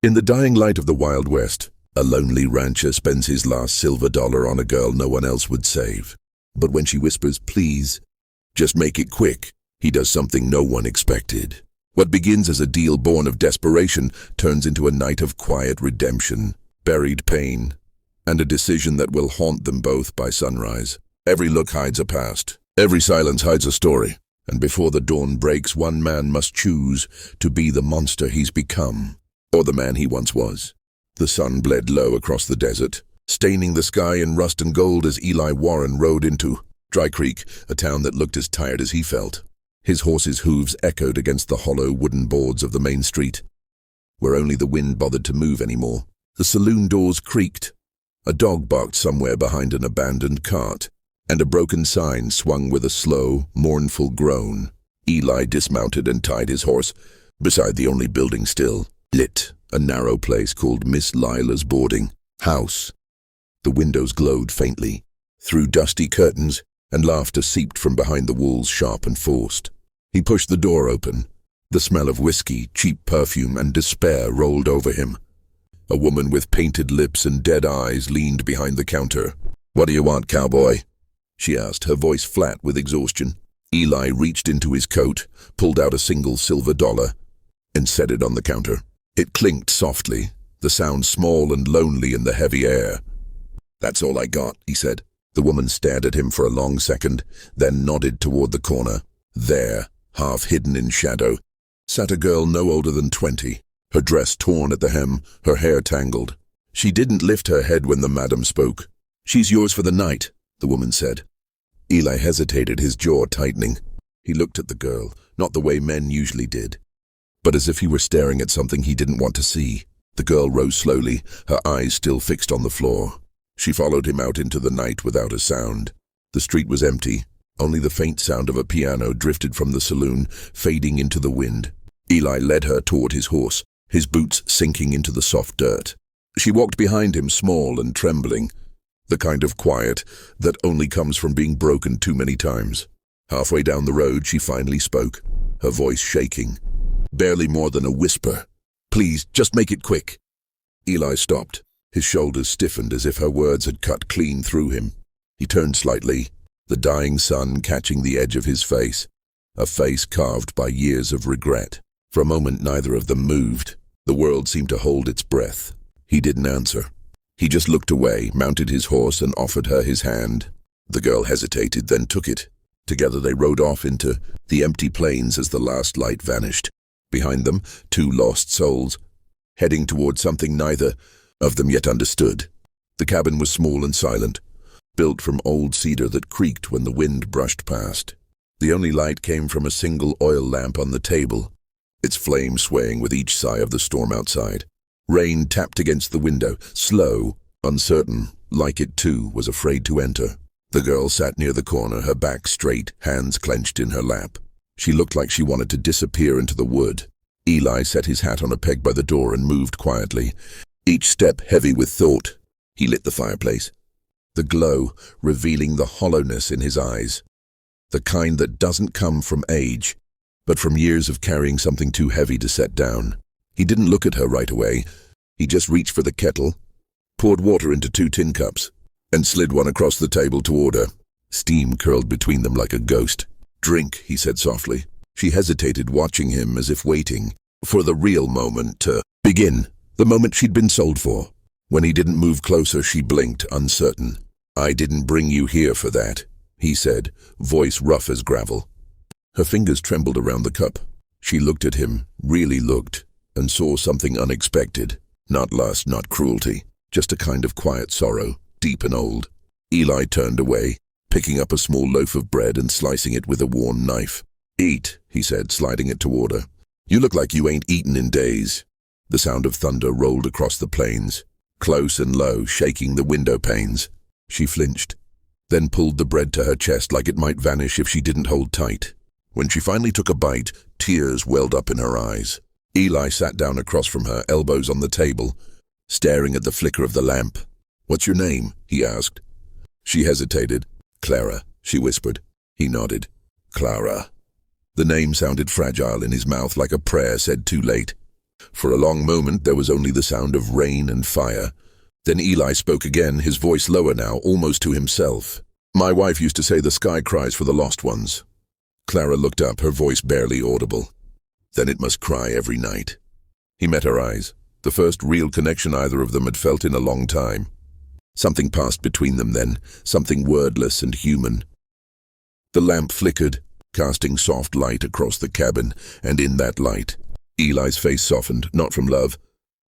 In the dying light of the Wild West, a lonely rancher spends his last silver dollar on a girl no one else would save. But when she whispers, "Please, just make it quick," he does something no one expected. What begins as a deal born of desperation turns into a night of quiet redemption, buried pain, and a decision that will haunt them both by sunrise. Every look hides a past. Every silence hides a story. And before the dawn breaks, one man must choose to be the monster he's become, or the man he once was. The sun bled low across the desert, staining the sky in rust and gold as Eli Warren rode into Dry Creek, a town that looked as tired as he felt. His horse's hooves echoed against the hollow wooden boards of the main street, where only the wind bothered to move anymore. The saloon doors creaked. A dog barked somewhere behind an abandoned cart, and a broken sign swung with a slow, mournful groan. Eli dismounted and tied his horse beside the only building still lit, a narrow place called Miss Lila's boarding house. The windows glowed faintly through dusty curtains, and laughter seeped from behind the walls, sharp and forced. He pushed the door open. The smell of whiskey, cheap perfume, and despair rolled over him. A woman with painted lips and dead eyes leaned behind the counter. "What do you want, cowboy?" she asked, her voice flat with exhaustion. Eli reached into his coat, pulled out a single silver dollar, and set it on the counter. It clinked softly, the sound small and lonely in the heavy air. "That's all I got," he said. The woman stared at him for a long second, then nodded toward the corner. There, half hidden in shadow, sat a girl no older than 20, her dress torn at the hem, her hair tangled. She didn't lift her head when the madam spoke. "She's yours for the night," the woman said. Eli hesitated, his jaw tightening. He looked at the girl, not the way men usually did, but as if he were staring at something he didn't want to see. The girl rose slowly, her eyes still fixed on the floor. She followed him out into the night without a sound. The street was empty. Only the faint sound of a piano drifted from the saloon, fading into the wind. Eli led her toward his horse, his boots sinking into the soft dirt. She walked behind him, small and trembling, the kind of quiet that only comes from being broken too many times. Halfway down the road, she finally spoke, her voice shaking, barely more than a whisper. "Please, just make it quick." Eli stopped. His shoulders stiffened as if her words had cut clean through him. He turned slightly, the dying sun catching the edge of his face, a face carved by years of regret. For a moment, neither of them moved. The world seemed to hold its breath. He didn't answer. He just looked away, mounted his horse, and offered her his hand. The girl hesitated, then took it. Together they rode off into the empty plains as the last light vanished. Behind them, two lost souls, heading toward something neither of them yet understood. The cabin was small and silent, built from old cedar that creaked when the wind brushed past. The only light came from a single oil lamp on the table, its flame swaying with each sigh of the storm outside. Rain tapped against the window, slow, uncertain, like it too was afraid to enter. The girl sat near the corner, her back straight, hands clenched in her lap. She looked like she wanted to disappear into the wood. Eli set his hat on a peg by the door and moved quietly, each step heavy with thought. He lit the fireplace, the glow revealing the hollowness in his eyes, the kind that doesn't come from age, but from years of carrying something too heavy to set down. He didn't look at her right away. He just reached for the kettle, poured water into 2 tin cups, and slid one across the table toward her. Steam curled between them like a ghost. "Drink," he said softly. She hesitated, watching him as if waiting for the real moment to begin. The moment she'd been sold for. When he didn't move closer, she blinked, uncertain. "I didn't bring you here for that," he said, voice rough as gravel. Her fingers trembled around the cup. She looked at him, really looked, and saw something unexpected. Not lust, not cruelty, just a kind of quiet sorrow, deep and old. Eli turned away, picking up a small loaf of bread and slicing it with a worn knife. "Eat," he said, sliding it toward her. "You look like you ain't eaten in days." The sound of thunder rolled across the plains, close and low, shaking the window panes. She flinched, then pulled the bread to her chest like it might vanish if she didn't hold tight. When she finally took a bite, tears welled up in her eyes. Eli sat down across from her, elbows on the table, staring at the flicker of the lamp. "What's your name?" he asked. She hesitated. "Clara," she whispered. He nodded. "Clara." The name sounded fragile in his mouth, like a prayer said too late. For a long moment there was only the sound of rain and fire. Then Eli spoke again, his voice lower now, almost to himself. "My wife used to say the sky cries for the lost ones." Clara looked up, her voice barely audible. "Then it must cry every night." He met her eyes, the first real connection either of them had felt in a long time. Something passed between them then, something wordless and human. The lamp flickered, casting soft light across the cabin, and in that light, Eli's face softened, not from love,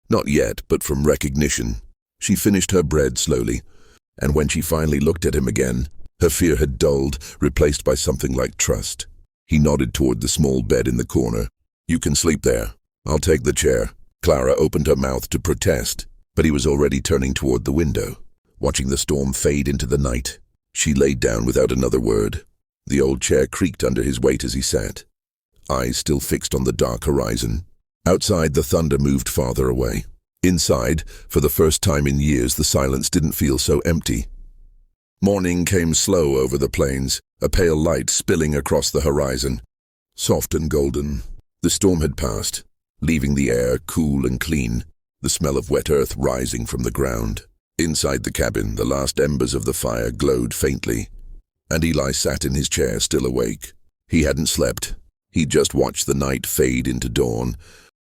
not yet, but from recognition. She finished her bread slowly, and when she finally looked at him again, her fear had dulled, replaced by something like trust. He nodded toward the small bed in the corner. "You can sleep there. I'll take the chair." Clara opened her mouth to protest, but he was already turning toward the window, watching the storm fade into the night. She laid down without another word. The old chair creaked under his weight as he sat, eyes still fixed on the dark horizon. Outside, the thunder moved farther away. Inside, for the first time in years, the silence didn't feel so empty. Morning came slow over the plains, a pale light spilling across the horizon, soft and golden. The storm had passed, leaving the air cool and clean, the smell of wet earth rising from the ground. Inside the cabin, the last embers of the fire glowed faintly, and Eli sat in his chair, still awake. He hadn't slept. He'd just watched the night fade into dawn,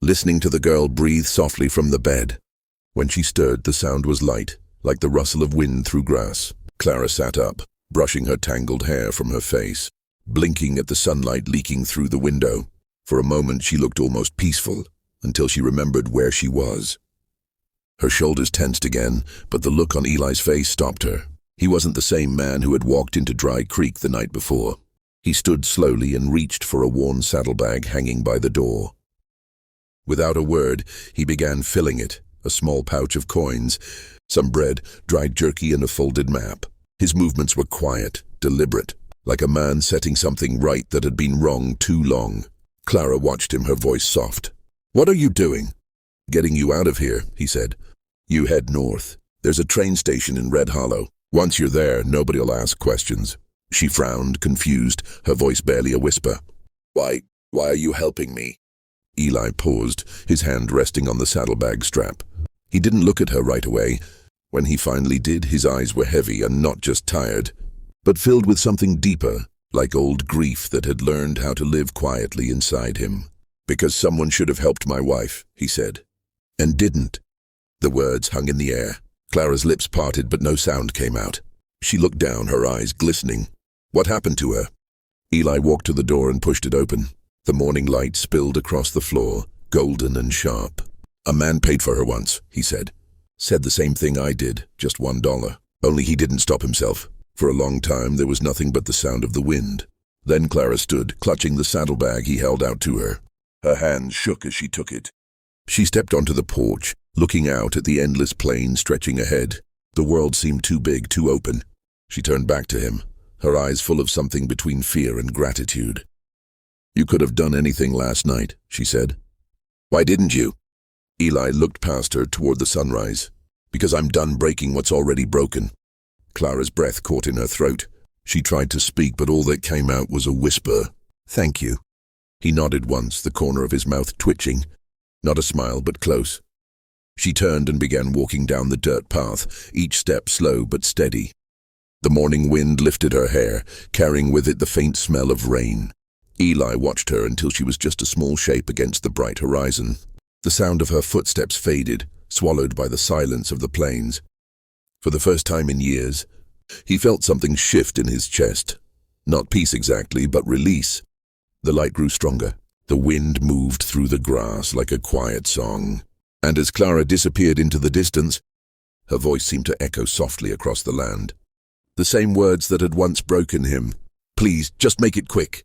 listening to the girl breathe softly from the bed. When she stirred, the sound was light, like the rustle of wind through grass. Clara sat up, brushing her tangled hair from her face, blinking at the sunlight leaking through the window. For a moment she looked almost peaceful, until she remembered where she was. Her shoulders tensed again, but the look on Eli's face stopped her. He wasn't the same man who had walked into Dry Creek the night before. He stood slowly and reached for a worn saddlebag hanging by the door. Without a word, he began filling it, a small pouch of coins, some bread, dried jerky, and a folded map. His movements were quiet, deliberate, like a man setting something right that had been wrong too long. Clara watched him, her voice soft. "What are you doing?" "Getting you out of here," he said. "You head north. There's a train station in Red Hollow. Once you're there, nobody'll ask questions." She frowned, confused, her voice barely a whisper. Why are you helping me?" Eli paused, his hand resting on the saddlebag strap. He didn't look at her right away. When he finally did, his eyes were heavy and not just tired, but filled with something deeper, like old grief that had learned how to live quietly inside him. "Because someone should have helped my wife," he said. "And didn't." The words hung in the air. Clara's lips parted, but no sound came out. She looked down, her eyes glistening. "What happened to her?" Eli walked to the door and pushed it open. The morning light spilled across the floor, golden and sharp. "A man paid for her once," he said. "Said the same thing I did, just $1. Only he didn't stop himself. For a long time there was nothing but the sound of the wind." Then Clara stood, clutching the saddlebag he held out to her. Her hands shook as she took it. She stepped onto the porch, looking out at the endless plain stretching ahead. The world seemed too big, too open. She turned back to him, her eyes full of something between fear and gratitude. "You could have done anything last night," she said. "Why didn't you?" Eli looked past her toward the sunrise. "Because I'm done breaking what's already broken." Clara's breath caught in her throat. She tried to speak, but all that came out was a whisper. "Thank you." He nodded once, the corner of his mouth twitching. Not a smile, but close. She turned and began walking down the dirt path, each step slow but steady. The morning wind lifted her hair, carrying with it the faint smell of rain. Eli watched her until she was just a small shape against the bright horizon. The sound of her footsteps faded, swallowed by the silence of the plains. For the first time in years, he felt something shift in his chest. Not peace exactly, but release. The light grew stronger. The wind moved through the grass like a quiet song. And as Clara disappeared into the distance, her voice seemed to echo softly across the land. The same words that had once broken him. "Please, just make it quick."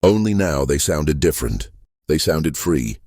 Only now they sounded different. They sounded free.